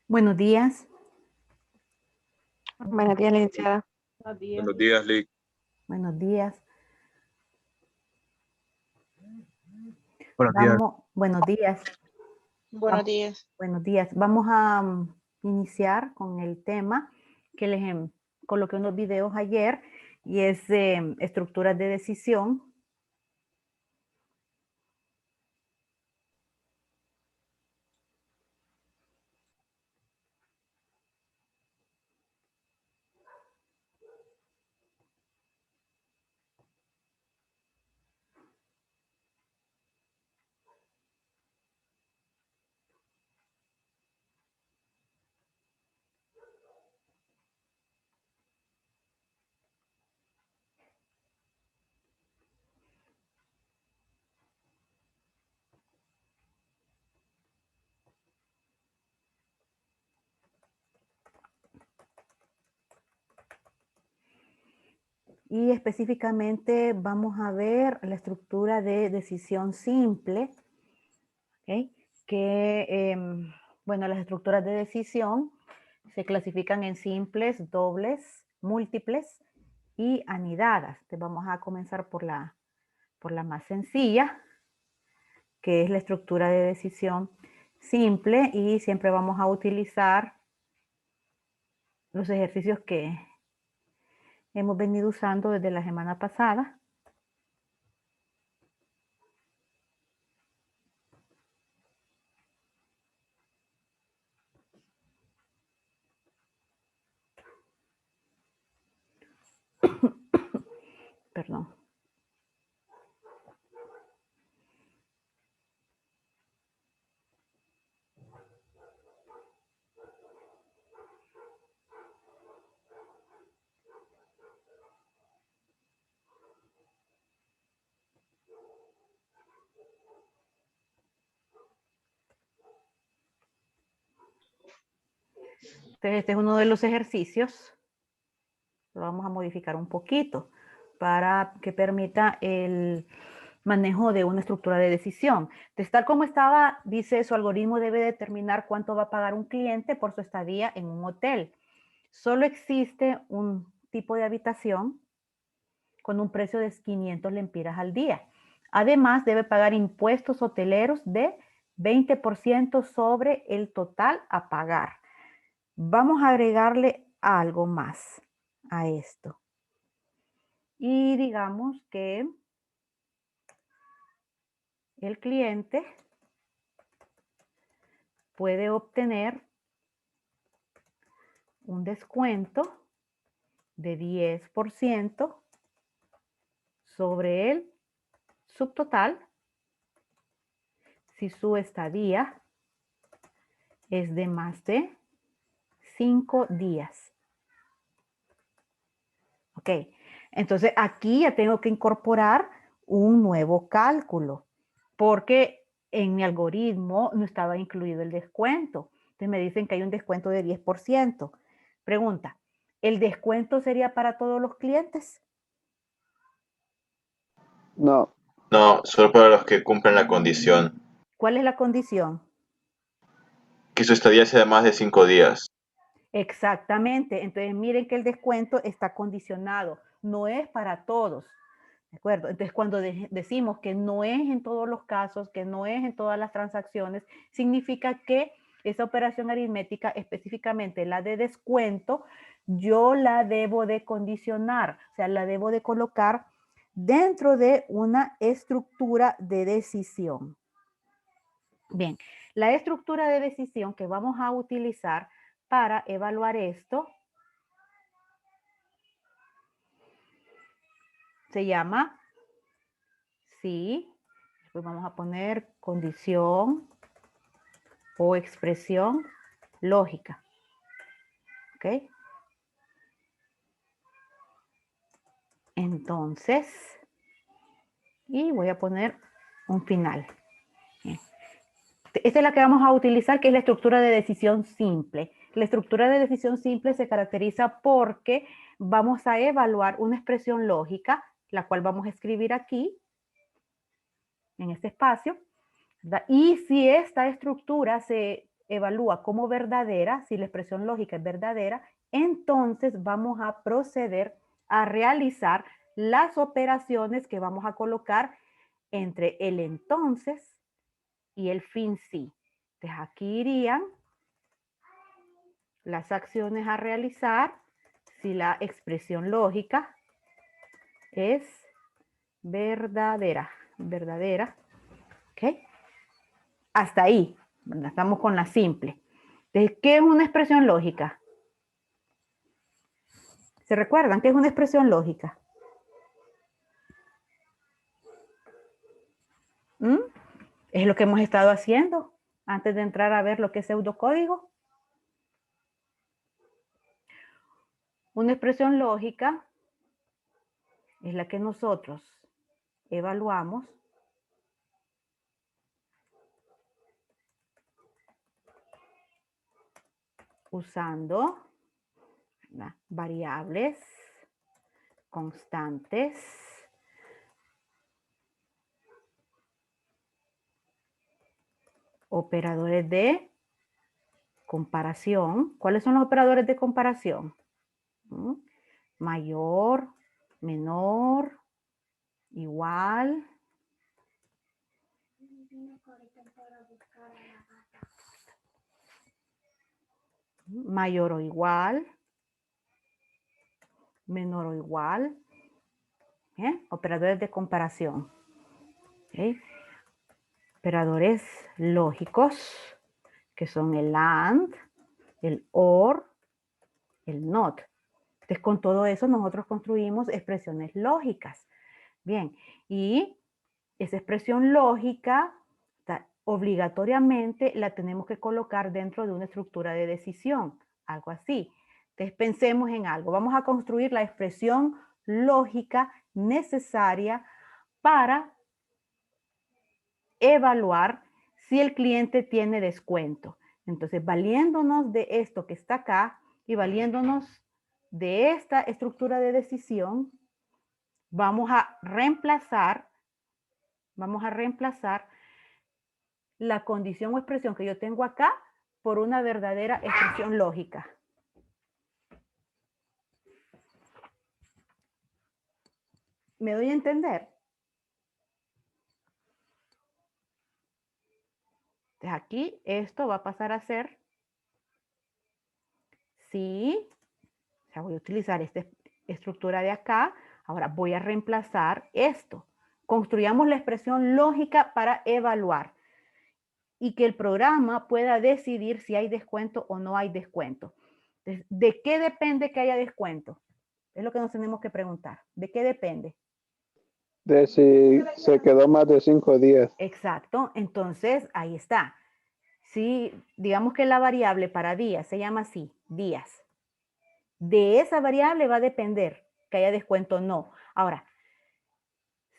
Buenos días. Buenos días, licenciada. Buenos días, Lick. Buenos días. Buenos días. Buenos días. Buenos días. Buenos días. Vamos a iniciar con el tema que les coloqué unos videos ayer y es estructuras de decisión. Y específicamente vamos a ver la estructura de decisión simple, ¿okay? Que, bueno, las estructuras de decisión se clasifican en simples, dobles, múltiples y anidadas. Entonces vamos a comenzar por la más sencilla, que es la estructura de decisión simple, y siempre vamos a utilizar los ejercicios que hemos venido usando desde la semana pasada. Perdón. Entonces, este es uno de los ejercicios. Lo vamos a modificar un poquito para que permita el manejo de una estructura de decisión. Entonces, tal como estaba, dice, su algoritmo debe determinar cuánto va a pagar un cliente por su estadía en un hotel. Solo existe un tipo de habitación con un precio de 500 lempiras al día. Además, debe pagar impuestos hoteleros de 20% sobre el total a pagar. Vamos a agregarle algo más a esto. Y digamos que el cliente puede obtener un descuento de 10% sobre el subtotal si su estadía es de más de 5 días. Ok, entonces aquí ya tengo que incorporar un nuevo cálculo porque en mi algoritmo no estaba incluido el descuento. Entonces me dicen que hay un descuento de 10%. Pregunta, ¿el descuento sería para todos los clientes? No. No, solo para los que cumplen la condición. ¿Cuál es la condición? Que su estadía sea de más de 5 días. Exactamente. Entonces, miren que el descuento está condicionado, no es para todos. ¿De acuerdo? Entonces, cuando decimos que no es en todos los casos, que no es en todas las transacciones, significa que esa operación aritmética, específicamente la de descuento, yo la debo de condicionar, o sea, la debo de colocar dentro de una estructura de decisión. Bien, la estructura de decisión que vamos a utilizar para evaluar esto se llama, sí, después vamos a poner condición o expresión lógica. ¿Ok? Entonces, y voy a poner un final. Bien. Esta es la que vamos a utilizar, que es la estructura de decisión simple. La estructura de decisión simple se caracteriza porque vamos a evaluar una expresión lógica, la cual vamos a escribir aquí, en este espacio, ¿verdad? Y si esta estructura se evalúa como verdadera, si la expresión lógica es verdadera, entonces vamos a proceder a realizar las operaciones que vamos a colocar entre el entonces y el fin sí. Entonces aquí irían las acciones a realizar si la expresión lógica es verdadera, ¿ok? Hasta ahí, ¿verdad? Estamos con la simple. Entonces, ¿qué es una expresión lógica? ¿Se recuerdan qué es una expresión lógica? ¿Mm? Es lo que hemos estado haciendo antes de entrar a ver lo que es pseudocódigo. Una expresión lógica es la que nosotros evaluamos usando, ¿verdad?, variables, constantes, operadores de comparación. ¿Cuáles son los operadores de comparación? ¿Mm? Mayor, menor, igual. Mayor o igual. Menor o igual. ¿Bien? Operadores de comparación. ¿Okay? Operadores lógicos, que son el AND, el OR, el NOT. Entonces, con todo eso nosotros construimos expresiones lógicas. Bien, y esa expresión lógica obligatoriamente la tenemos que colocar dentro de una estructura de decisión, algo así. Entonces, pensemos en algo. Vamos a construir la expresión lógica necesaria para evaluar si el cliente tiene descuento. Entonces, valiéndonos de esto que está acá y valiéndonos de esta estructura de decisión, vamos a reemplazar la condición o expresión que yo tengo acá por una verdadera expresión lógica. ¿Me doy a entender? Entonces aquí esto va a pasar a ser sí, o sea, voy a utilizar esta estructura de acá. Ahora voy a reemplazar esto. Construyamos la expresión lógica para evaluar y que el programa pueda decidir si hay descuento o no hay descuento. Entonces, ¿de qué depende que haya descuento? Es lo que nos tenemos que preguntar. ¿De qué depende? De si se quedó más de 5 días. Exacto. Entonces, ahí está. Si digamos que la variable para días se llama así, días. De esa variable va a depender que haya descuento o no. Ahora,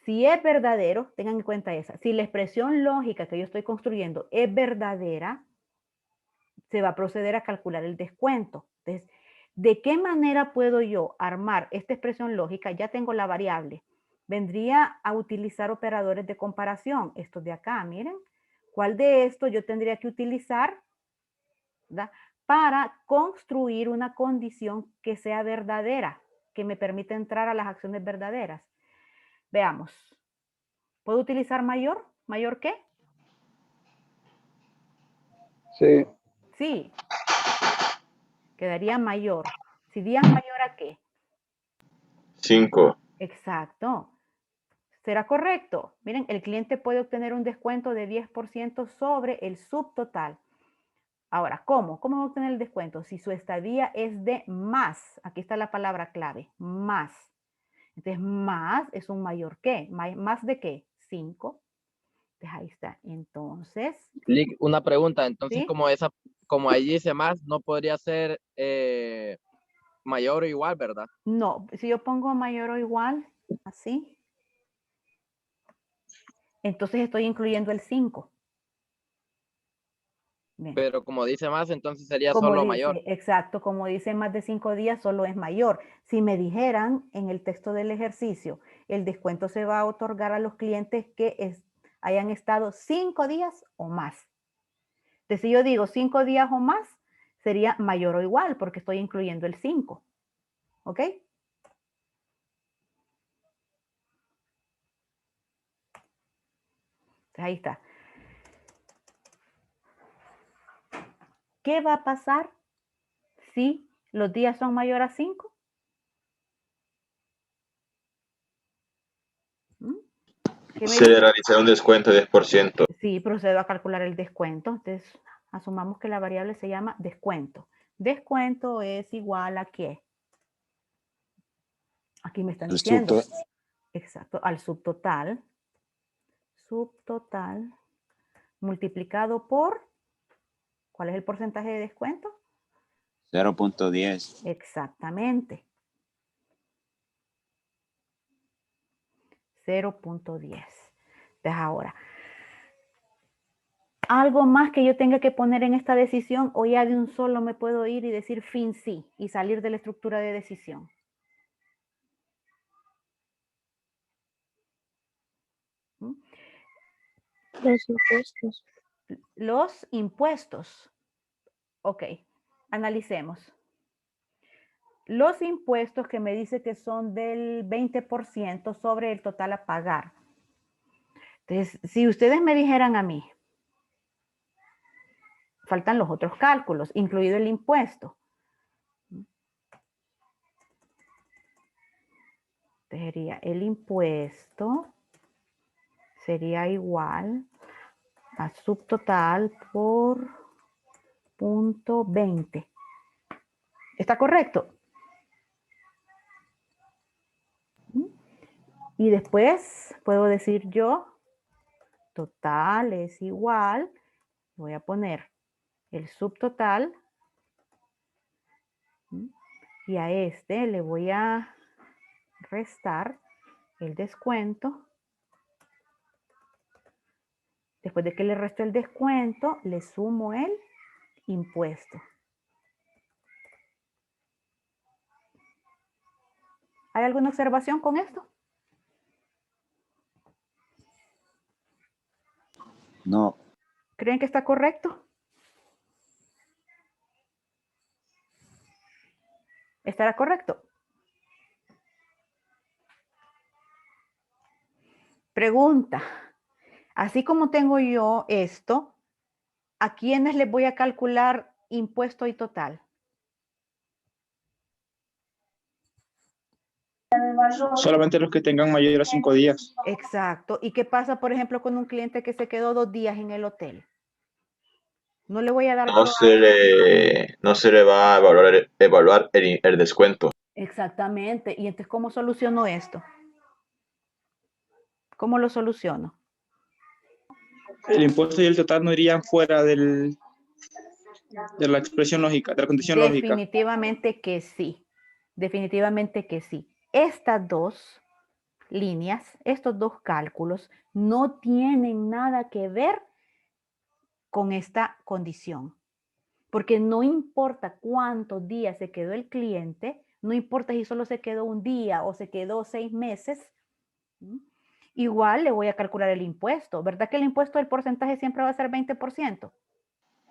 si es verdadero, tengan en cuenta esa. Si la expresión lógica que yo estoy construyendo es verdadera, se va a proceder a calcular el descuento. Entonces, ¿de qué manera puedo yo armar esta expresión lógica? Ya tengo la variable. vendría a utilizar operadores de comparación. Estos de acá, miren. ¿Cuál de estos yo tendría que utilizar, ¿verdad?, para construir una condición que sea verdadera, que me permita entrar a las acciones verdaderas? Veamos. ¿Puedo utilizar mayor? ¿Mayor qué? Sí, Sí. Quedaría mayor. Si día es mayor a qué? 5. Exacto. ¿Será correcto? Miren, el cliente puede obtener un descuento de 10% sobre el subtotal. Ahora, ¿cómo? ¿Cómo va a obtener el descuento? Si su estadía es de más, aquí está la palabra clave, más. Entonces, más es un mayor qué. ¿Más de qué? 5. Entonces, ahí está. Entonces, Lick, una pregunta, entonces ¿sí? como ahí dice más, no podría ser mayor o igual, ¿verdad? No, si yo pongo mayor o igual, así, entonces estoy incluyendo el 5. Bien. Pero como dice más, entonces sería Como solo dice, mayor. exacto, como dice más de 5 días, solo es mayor. Si me dijeran en el texto del ejercicio, el descuento se va a otorgar a los clientes que hayan estado 5 días o más. Entonces, si yo digo 5 días o más, sería mayor o igual, porque estoy incluyendo el 5. ¿Ok? Entonces, ahí está. ¿Qué va a pasar si los días son mayor a 5? ¿Qué me Se le dice? realizará un descuento de 10%. Sí, procedo a calcular el descuento. Entonces, asumamos que la variable se llama descuento. Descuento es igual a ¿qué? Aquí me están diciendo. Exacto, al subtotal. Subtotal multiplicado por, ¿cuál es el porcentaje de descuento? 0.10. Exactamente. 0.10. Entonces ahora, ¿algo más que yo tenga que poner en esta decisión o ya de un solo me puedo ir y decir fin sí y salir de la estructura de decisión? ¿Mm? Los impuestos. Los impuestos. Ok, analicemos. Los impuestos que me dice que son del 20% sobre el total a pagar. Entonces, si ustedes me dijeran a mí, faltan los otros cálculos, incluido el impuesto. Sería el impuesto, sería igual a subtotal por 0.20. ¿Está correcto? Y después puedo decir yo, total es igual, voy a poner el subtotal y a este le voy a restar el descuento. Después de que le resto el descuento, le sumo el impuesto. ¿Hay alguna observación con esto? No. ¿Creen que está correcto? ¿Estará correcto? Pregunta. Así como tengo yo esto, ¿a quiénes les voy a calcular impuesto y total? Solamente los que tengan mayor a 5 días. Exacto. ¿Y qué pasa, por ejemplo, con un cliente que se quedó 2 días en el hotel? No le voy a dar No se le va a evaluar el descuento. Exactamente. ¿Y entonces cómo soluciono esto? ¿Cómo lo soluciono? El impuesto y el total no irían fuera de la expresión lógica, de la condición lógica. Definitivamente que sí. Definitivamente que sí. Estas dos líneas, estos dos cálculos, no tienen nada que ver con esta condición. Porque no importa cuántos días se quedó el cliente, no importa si solo se quedó un día o se quedó 6 meses, Igual le voy a calcular el impuesto. ¿Verdad que el impuesto del porcentaje siempre va a ser 20%?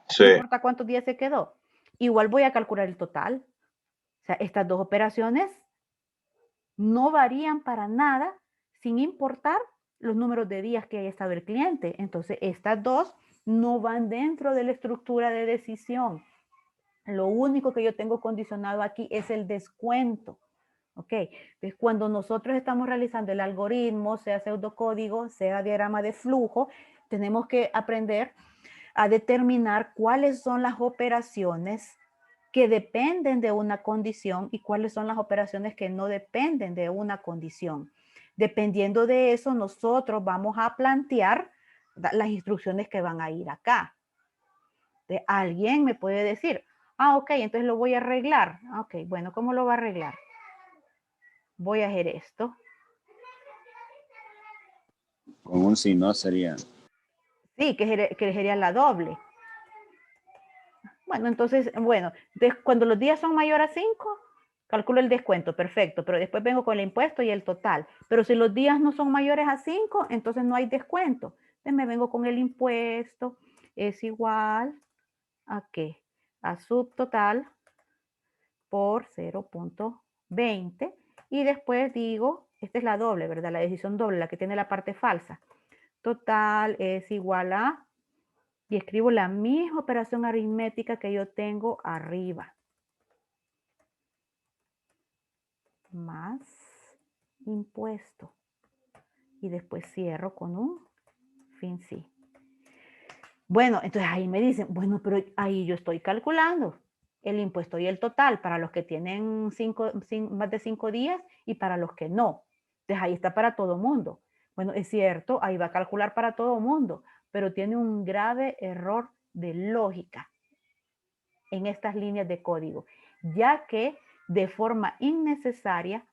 Sí. No importa cuántos días se quedó. Igual voy a calcular el total. O sea, estas dos operaciones no varían para nada sin importar los números de días que haya estado el cliente. Entonces, estas dos no van dentro de la estructura de decisión. Lo único que yo tengo condicionado aquí es el descuento. ¿Ok? Entonces, cuando nosotros estamos realizando el algoritmo, sea pseudocódigo, sea diagrama de flujo, tenemos que aprender a determinar cuáles son las operaciones que dependen de una condición y cuáles son las operaciones que no dependen de una condición. Dependiendo de eso, nosotros vamos a plantear las instrucciones que van a ir acá. Alguien me puede decir, ok, entonces lo voy a arreglar. Ok, bueno, ¿cómo lo va a arreglar? Voy a hacer esto. Con un si no sería. Sí, que sería la doble. Bueno, entonces, bueno, cuando los días son mayores a 5, calculo el descuento, perfecto, pero después vengo con el impuesto y el total. Pero si los días no son mayores a 5, entonces no hay descuento. Entonces me vengo con el impuesto, es igual a ¿qué? A subtotal por 0.20 y después digo, esta es la doble, ¿verdad? La decisión doble, la que tiene la parte falsa. Total es igual a, y escribo la misma operación aritmética que yo tengo arriba. Más impuesto. Y después cierro con un fin sí. Bueno, entonces ahí me dicen, bueno, pero ahí yo estoy calculando el impuesto y el total para los que tienen más de 5 días y para los que no. Entonces ahí está para todo mundo. Bueno, es cierto, ahí va a calcular para todo mundo, pero tiene un grave error de lógica en estas líneas de código, ya que de forma innecesaria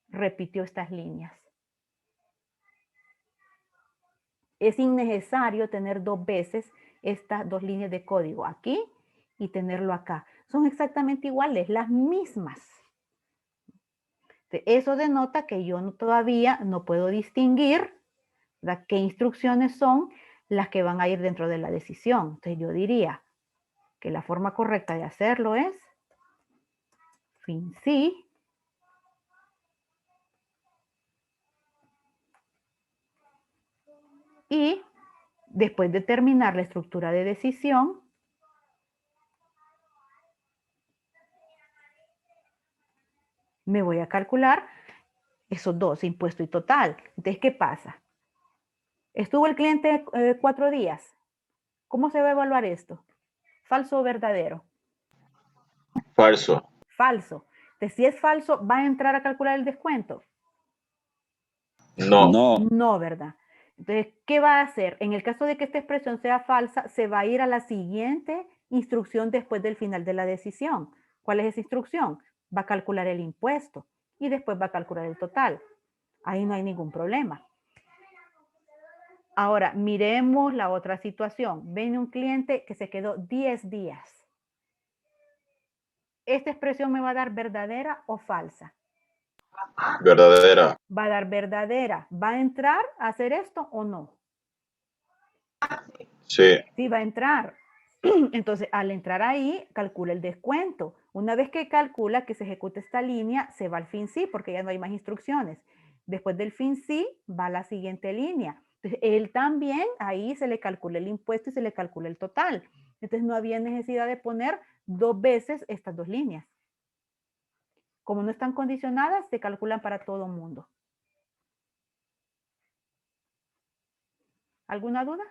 repitió estas líneas. Es innecesario tener dos veces estas dos líneas de código, aquí y tenerlo acá. Son exactamente iguales, las mismas. Eso denota que yo todavía no puedo distinguir qué instrucciones son las que van a ir dentro de la decisión. Entonces yo diría que la forma correcta de hacerlo es fin sí y después de terminar la estructura de decisión, me voy a calcular esos dos, impuesto y total. Entonces, ¿qué pasa? Estuvo el cliente 4 días. ¿Cómo se va a evaluar esto? ¿Falso o verdadero? Falso. Falso. Entonces, si es falso, ¿va a entrar a calcular el descuento? No. No. No, ¿verdad? Entonces, ¿qué va a hacer? En el caso de que esta expresión sea falsa, se va a ir a la siguiente instrucción después del final de la decisión. ¿Cuál es esa instrucción? Va a calcular el impuesto y después va a calcular el total. Ahí no hay ningún problema. Ahora, miremos la otra situación. Viene un cliente que se quedó 10 días. ¿Esta expresión me va a dar verdadera o falsa? Verdadera. Va a dar verdadera. ¿Va a entrar a hacer esto o no? Sí. Sí, va a entrar. Entonces, al entrar ahí, calcula el descuento. Una vez que calcula que se ejecute esta línea, se va al fin sí, porque ya no hay más instrucciones. Después del fin sí, va a la siguiente línea. Entonces, él también, ahí se le calcula el impuesto y se le calcula el total. Entonces, no había necesidad de poner 2 veces estas dos líneas. Como no están condicionadas, se calculan para todo el mundo. ¿Alguna duda?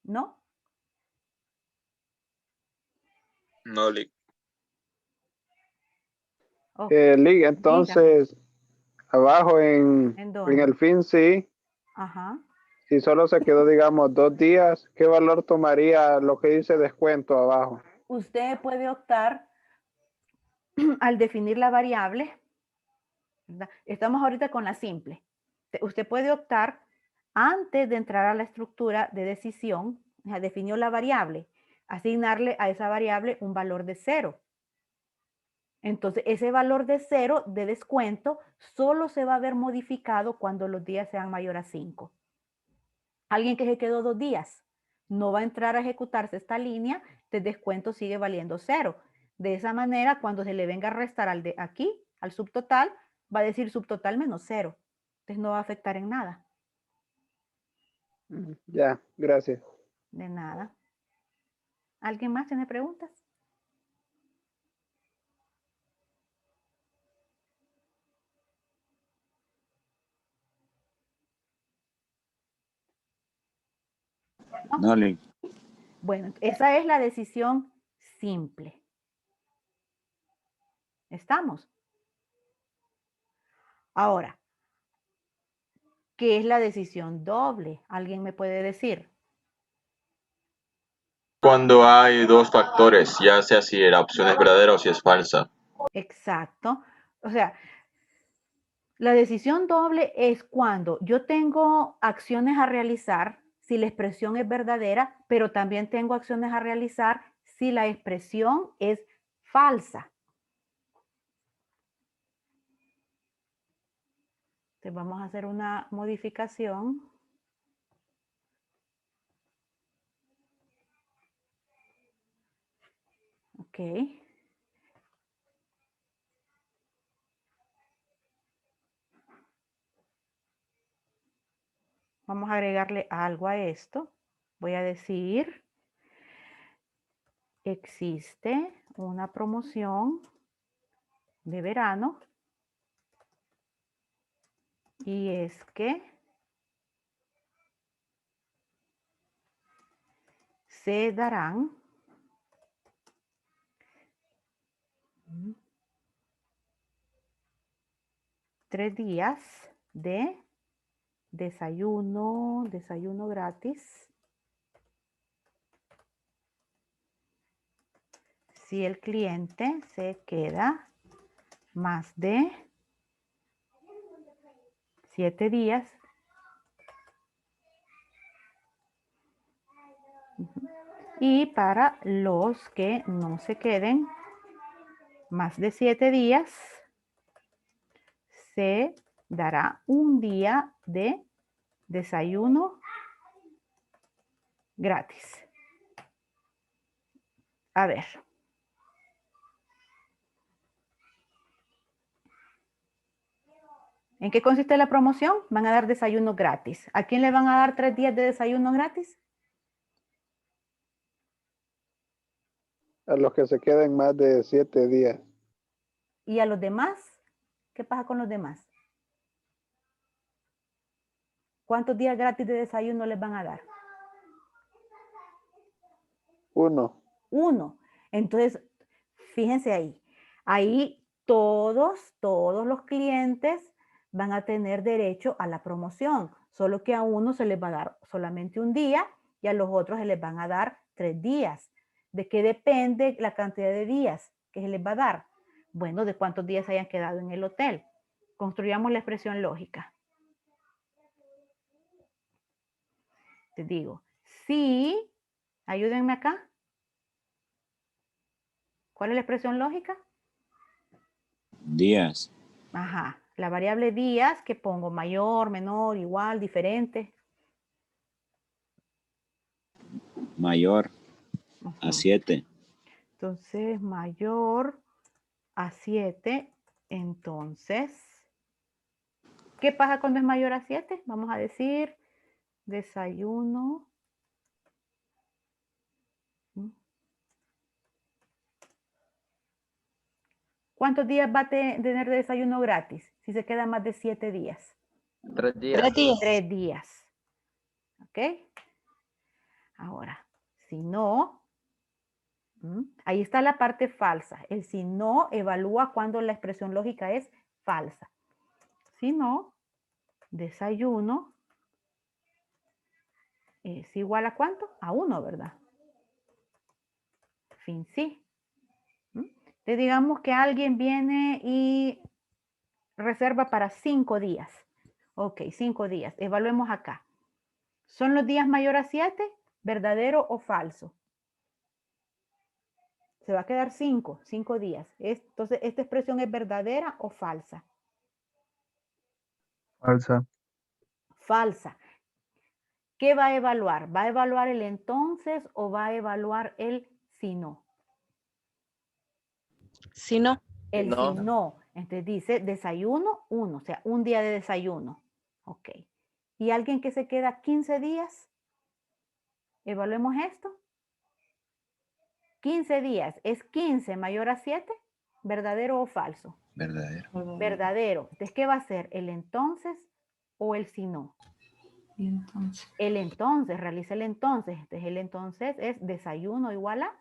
¿No? No, Lick. Oh, Lick, entonces, abajo ¿en en dónde? el fin sí, Ajá. si solo se quedó, digamos, 2 días, ¿qué valor tomaría lo que dice descuento abajo? Usted puede optar al definir la variable, ¿verdad? Estamos ahorita con la simple. Usted puede optar antes de entrar a la estructura de decisión, o sea, definió la variable, asignarle a esa variable un valor de 0. Entonces, ese valor de 0 de descuento solo se va a ver modificado cuando los días sean mayor a 5. Alguien que se quedó 2 días no va a entrar a ejecutarse esta línea, de descuento sigue valiendo 0. De esa manera, cuando se le venga a restar al de aquí, al subtotal, va a decir subtotal menos 0. Entonces no va a afectar en nada. Ya, gracias. De nada. ¿Alguien más tiene preguntas? No, Link. Bueno, esa es la decisión simple. ¿Estamos? Ahora, ¿qué es la decisión doble? ¿Alguien me puede decir? Cuando hay dos factores, ya sea si la opción es verdadera o si es falsa. Exacto. O sea, la decisión doble es cuando yo tengo acciones a realizar si la expresión es verdadera, pero también tengo acciones a realizar si la expresión es falsa. Entonces vamos a hacer una modificación. Ok. Vamos a agregarle algo a esto. Voy a decir, existe una promoción de verano y es que se darán 3 días de desayuno gratis si el cliente se queda más de 7 días. Y para los que no se queden más de 7 días, se dará un día de desayuno gratis. A ver. ¿En qué consiste la promoción? Van a dar desayuno gratis. ¿A quién le van a dar 3 días de desayuno gratis? A los que se queden más de 7 días. ¿Y a los demás? ¿Qué pasa con los demás? ¿Cuántos días gratis de desayuno les van a dar? 1. 1. Entonces, fíjense ahí. Ahí todos los clientes van a tener derecho a la promoción. Solo que a uno se les va a dar solamente un día y a los otros se les van a dar 3 días. ¿De qué depende la cantidad de días que se les va a dar? Bueno, de cuántos días hayan quedado en el hotel. Construyamos la expresión lógica. Te digo, si, ayúdenme acá. ¿Cuál es la expresión lógica? Días. Ajá, la variable días que pongo mayor, menor, igual, diferente. Mayor a 7. Entonces, mayor a 7. Entonces, ¿qué pasa cuando es mayor a 7? Vamos a decir desayuno. ¿Cuántos días va a tener de desayuno gratis si se queda más de 7 días? 3 días. 3 días. ¿Ok? Ahora, si no, ahí está la parte falsa. El si no evalúa cuando la expresión lógica es falsa. Si no, desayuno es igual a ¿cuánto? A 1, ¿verdad? Fin sí. Te digamos que alguien viene y reserva para 5 días. Ok, 5 días. Evaluemos acá. ¿Son los días mayor a 7? ¿Verdadero o falso? Se va a quedar 5 días. Entonces, ¿esta expresión es verdadera o falsa? Falsa. Falsa. ¿Qué va a evaluar? ¿Va a evaluar el entonces o va a evaluar el si no? Si no, El No. si no. Entonces dice desayuno 1, o sea, un día de desayuno. Ok. ¿Y alguien que se queda 15 días? Evaluemos esto. 15 días. ¿Es 15 mayor a 7? ¿Verdadero o falso? Verdadero. Verdadero. Entonces, ¿qué va a ser? ¿El entonces o el si no? El entonces, realiza el entonces. Entonces, el entonces es desayuno igual a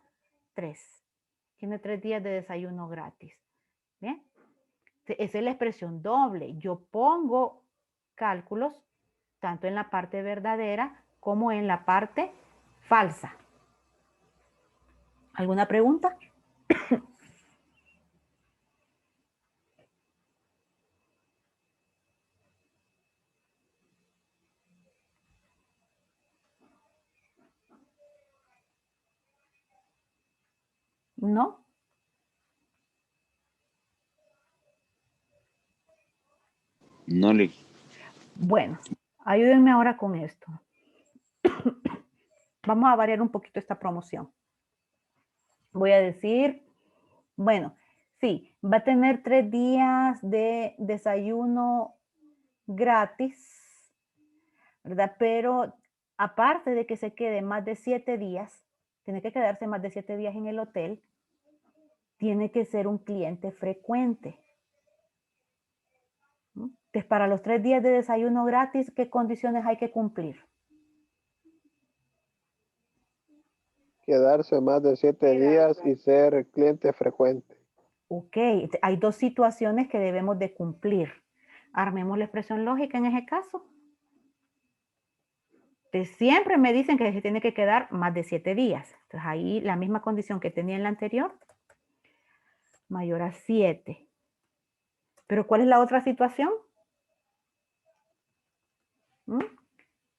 3. Tiene 3 días de desayuno gratis. ¿Bien? Esa es la expresión doble. Yo pongo cálculos tanto en la parte verdadera como en la parte falsa. ¿Alguna pregunta? ¿No? No, Lick. Bueno, ayúdenme ahora con esto. Vamos a variar un poquito esta promoción. Voy a decir, bueno, sí, va a tener 3 días de desayuno gratis, ¿verdad? Pero aparte de que se quede más de 7 días, tiene que quedarse más de 7 días en el hotel, tiene que ser un cliente frecuente. Entonces, para los 3 días de desayuno gratis, ¿qué condiciones hay que cumplir? Quedarse más de 7 días y ser cliente frecuente. Ok, hay 2 situaciones que debemos de cumplir. Armemos la expresión lógica en ese caso. Entonces, siempre me dicen que se tiene que quedar más de 7 días. Entonces, ahí la misma condición que tenía en la anterior, mayor a 7. Pero ¿cuál es la otra situación?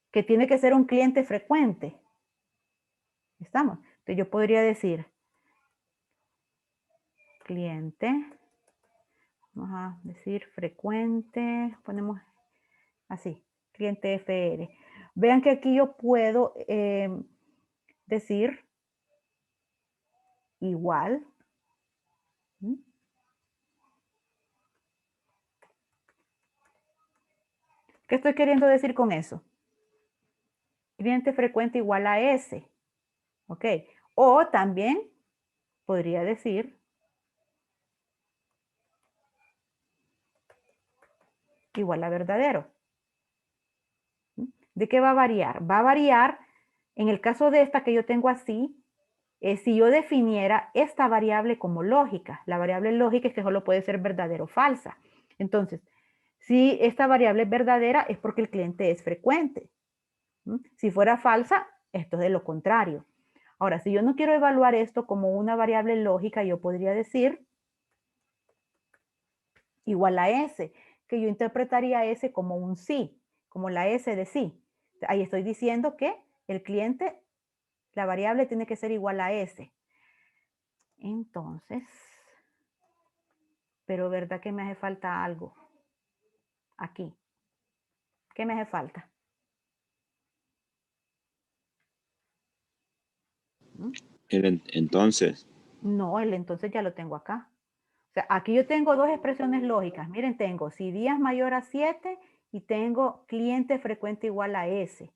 Que tiene que ser un cliente frecuente. ¿Estamos? Entonces, yo podría decir cliente, vamos a decir frecuente, ponemos así, cliente FR. Vean que aquí yo puedo decir igual. ¿Qué estoy queriendo decir con eso? Cliente frecuente igual a S. ¿Ok? O también podría decir igual a verdadero. ¿De qué va a variar? Va a variar, en el caso de esta que yo tengo así, si yo definiera esta variable como lógica. La variable lógica es que solo puede ser verdadera o falsa. Entonces, si esta variable es verdadera es porque el cliente es frecuente. Si fuera falsa, esto es de lo contrario. Ahora, si yo no quiero evaluar esto como una variable lógica, yo podría decir igual a S, que yo interpretaría S como un sí, como la S de sí. Ahí estoy diciendo que el cliente, la variable tiene que ser igual a S. Entonces, pero ¿verdad que me hace falta algo? Aquí. ¿Qué me hace falta? Entonces, No, el entonces ya lo tengo acá. O sea, aquí yo tengo 2 expresiones lógicas. Miren, tengo si día es mayor a 7 y tengo cliente frecuente igual a S.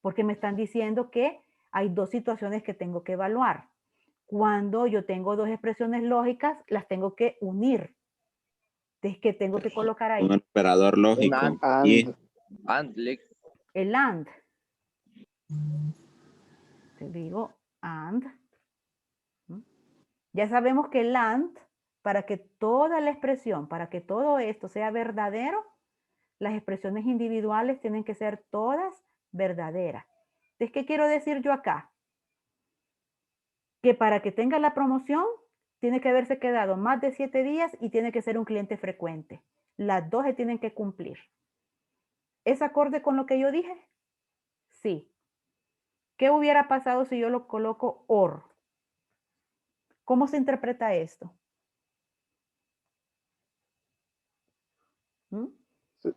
Porque me están diciendo que hay 2 situaciones que tengo que evaluar. Cuando yo tengo 2 expresiones lógicas, las tengo que unir. Entonces, ¿qué tengo que colocar ahí? un operador lógico. Y And, Lick. El AND. Te digo AND. Ya sabemos que el AND, para que toda la expresión, para que todo esto sea verdadero, las expresiones individuales tienen que ser todas verdaderas. Entonces, ¿qué quiero decir yo acá? Que para que tenga la promoción, tiene que haberse quedado más de 7 días y tiene que ser un cliente frecuente. Las 2 se tienen que cumplir. ¿Es acorde con lo que yo dije? Sí. ¿Qué hubiera pasado si yo lo coloco or? ¿Cómo se interpreta esto? ¿Mm?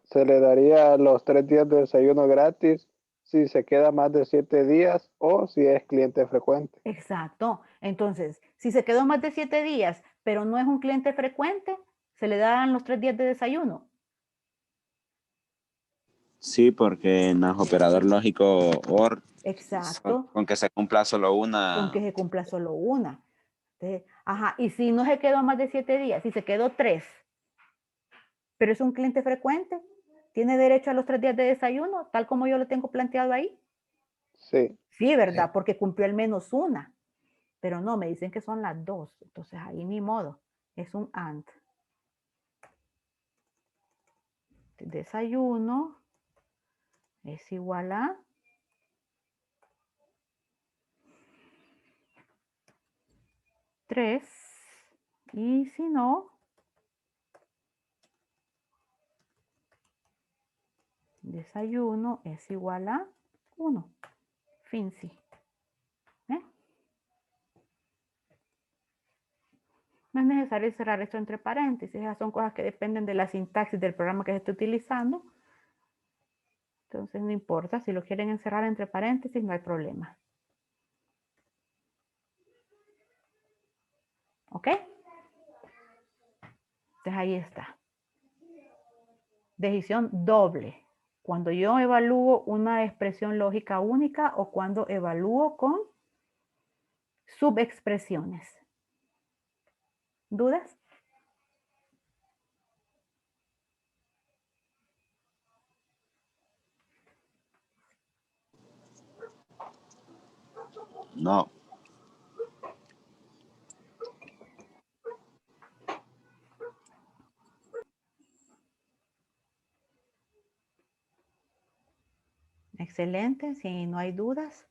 Se le daría los 3 días de desayuno gratis si se queda más de 7 días o si es cliente frecuente. Exacto. Entonces, si se quedó más de 7 días, pero no es un cliente frecuente, se le dan los 3 días de desayuno. Sí, porque en el operador lógico OR, Exacto. con que se cumpla solo Con una. que se cumpla solo una. Entonces, ajá, y si no se quedó más de 7 días, si se quedó 3, pero es un cliente frecuente, ¿tiene derecho a los 3 días de desayuno, tal como yo lo tengo planteado ahí? Sí. Sí, ¿verdad? Porque cumplió al menos una. Pero no, me dicen que son las 2. Entonces ahí ni modo. Es un AND. Desayuno es igual a 3. Y si no, desayuno es igual a 1. Fin, sí. No es necesario cerrar esto entre paréntesis. Esas son cosas que dependen de la sintaxis del programa que se esté utilizando. Entonces no importa. Si lo quieren encerrar entre paréntesis, no hay problema. ¿Ok? Entonces ahí está. Decisión doble. Cuando yo evalúo una expresión lógica única o cuando evalúo con subexpresiones. ¿Dudas? No. Excelente, si no hay dudas.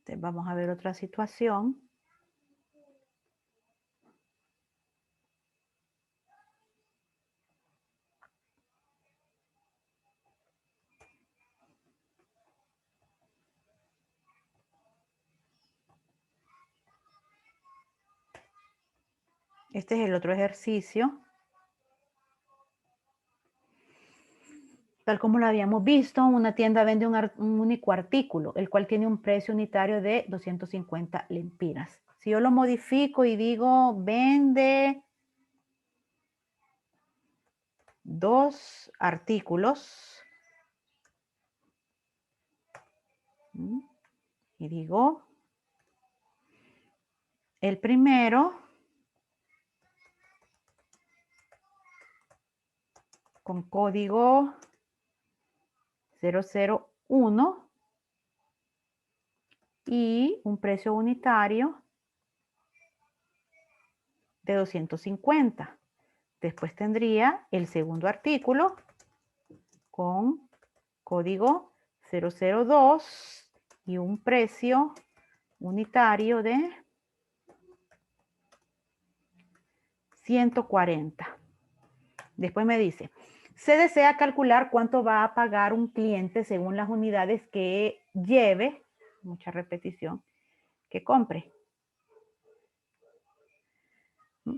Entonces vamos a ver otra situación. Este es el otro ejercicio. Tal como lo habíamos visto, una tienda vende un único artículo, el cual tiene un precio unitario de 250 lempiras. Si yo lo modifico y digo, vende 2 artículos, y digo, el primero con código 001 y un precio unitario de 250. Después tendría el segundo artículo con código 002 y un precio unitario de 140. Después me dice, se desea calcular cuánto va a pagar un cliente según las unidades que lleve, mucha repetición, que compre.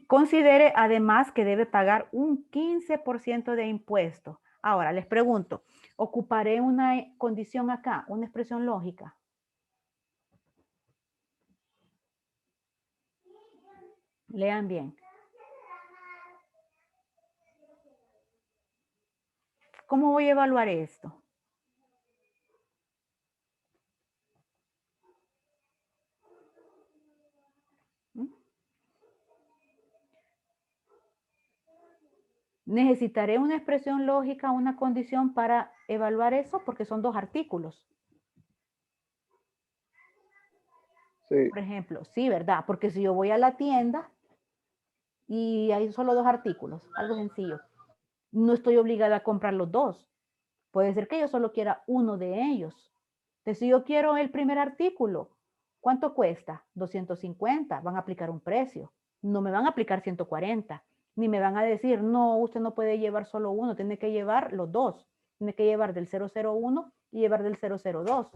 Considere además que debe pagar un 15% de impuesto. Ahora les pregunto, ¿ocuparé una condición acá, una expresión lógica? Lean bien. ¿Cómo voy a evaluar esto? ¿Necesitaré una expresión lógica, una condición para evaluar eso? Porque son 2 artículos. Sí, Por ejemplo, sí, ¿verdad? Porque si yo voy a la tienda y hay solo 2 artículos, algo sencillo, no estoy obligada a comprar los 2. Puede ser que yo solo quiera uno de ellos. Entonces, si yo quiero el primer artículo, ¿cuánto cuesta? 250. Van a aplicar un precio. No me van a aplicar 140. Ni me van a decir, no, usted no puede llevar solo uno, tiene que llevar los 2. Tiene que llevar del 001 y llevar del 002.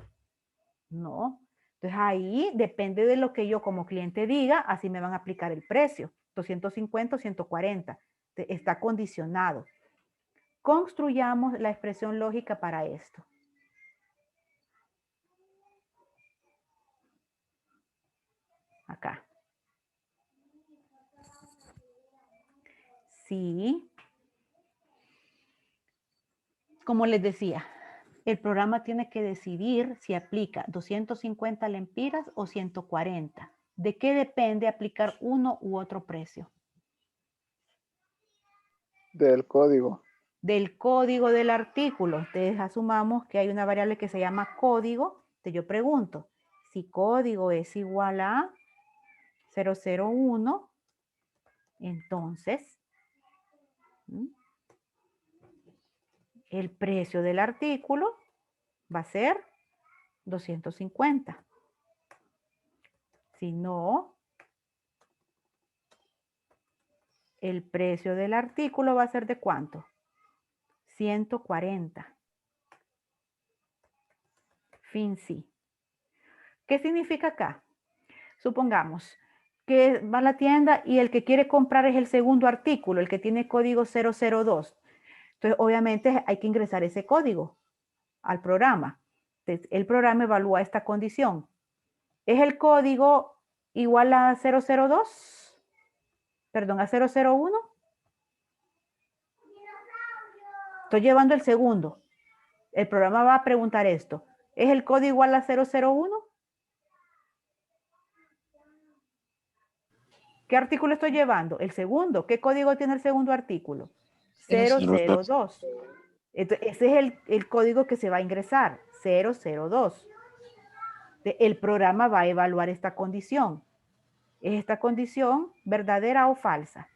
No. Entonces, ahí depende de lo que yo como cliente diga, así me van a aplicar el precio. 250 o 140. Está condicionado. Construyamos la expresión lógica para esto. Acá. Sí. Como les decía, el programa tiene que decidir si aplica 250 lempiras o 140. ¿De qué depende aplicar uno u otro precio? del código. Del código del artículo. Entonces asumamos que hay una variable que se llama código. Entonces yo pregunto, si código es igual a 001, entonces el precio del artículo va a ser 250. Si no, el precio del artículo va a ser ¿de cuánto? 140. Fin sí. ¿Qué significa acá? Supongamos que va a la tienda y el que quiere comprar es el segundo artículo, el que tiene código 002. Entonces, obviamente hay que ingresar ese código al programa. Entonces, el programa evalúa esta condición. ¿Es el código igual a 002? Perdón, a 001. Estoy llevando el segundo. El programa va a preguntar esto. ¿Es el código igual a 001? ¿Qué artículo estoy llevando? El segundo. ¿Qué código tiene el segundo artículo? 002. Entonces, ese es el código que se va a ingresar. 002. El programa va a evaluar esta condición. ¿Es esta condición verdadera o falsa?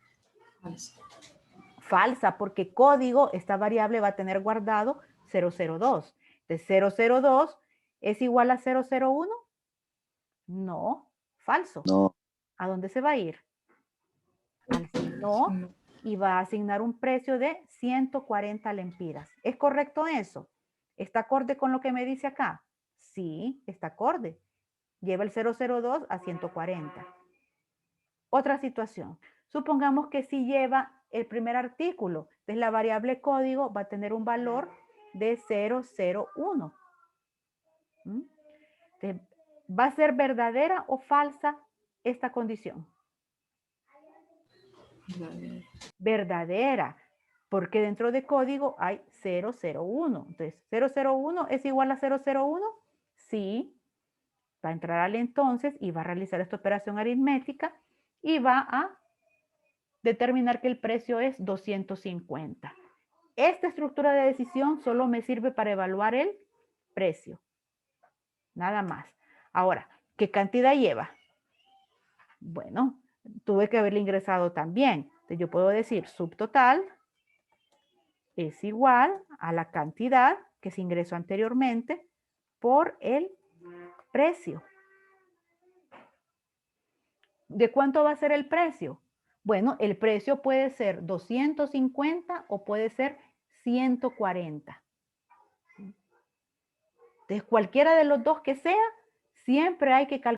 Falsa, porque código, esta variable va a tener guardado 002. Entonces, 002 es igual a 001. No, falso. No. ¿A dónde se va a ir? Al si no, y va a asignar un precio de 140 lempiras. ¿Es correcto eso? ¿Está acorde con lo que me dice acá? Sí, está acorde. Lleva el 002 a 140. Otra situación. Supongamos que si lleva el primer artículo, entonces la variable código va a tener un valor de 001. Entonces, ¿va a ser verdadera o falsa esta condición? Verdadera, porque dentro de código hay 001. Entonces, 001 es igual a 001. Sí. Va a entrar al entonces y va a realizar esta operación aritmética y va a determinar que el precio es 250. Esta estructura de decisión solo me sirve para evaluar el precio. Nada más. Ahora, ¿qué cantidad lleva? Bueno, tuve que haberle ingresado también. Entonces yo puedo decir subtotal es igual a la cantidad que se ingresó anteriormente por el precio. ¿De cuánto va a ser el precio? Bueno, el precio puede ser 250 o puede ser 140. Entonces, cualquiera de los dos que sea, siempre hay que calcular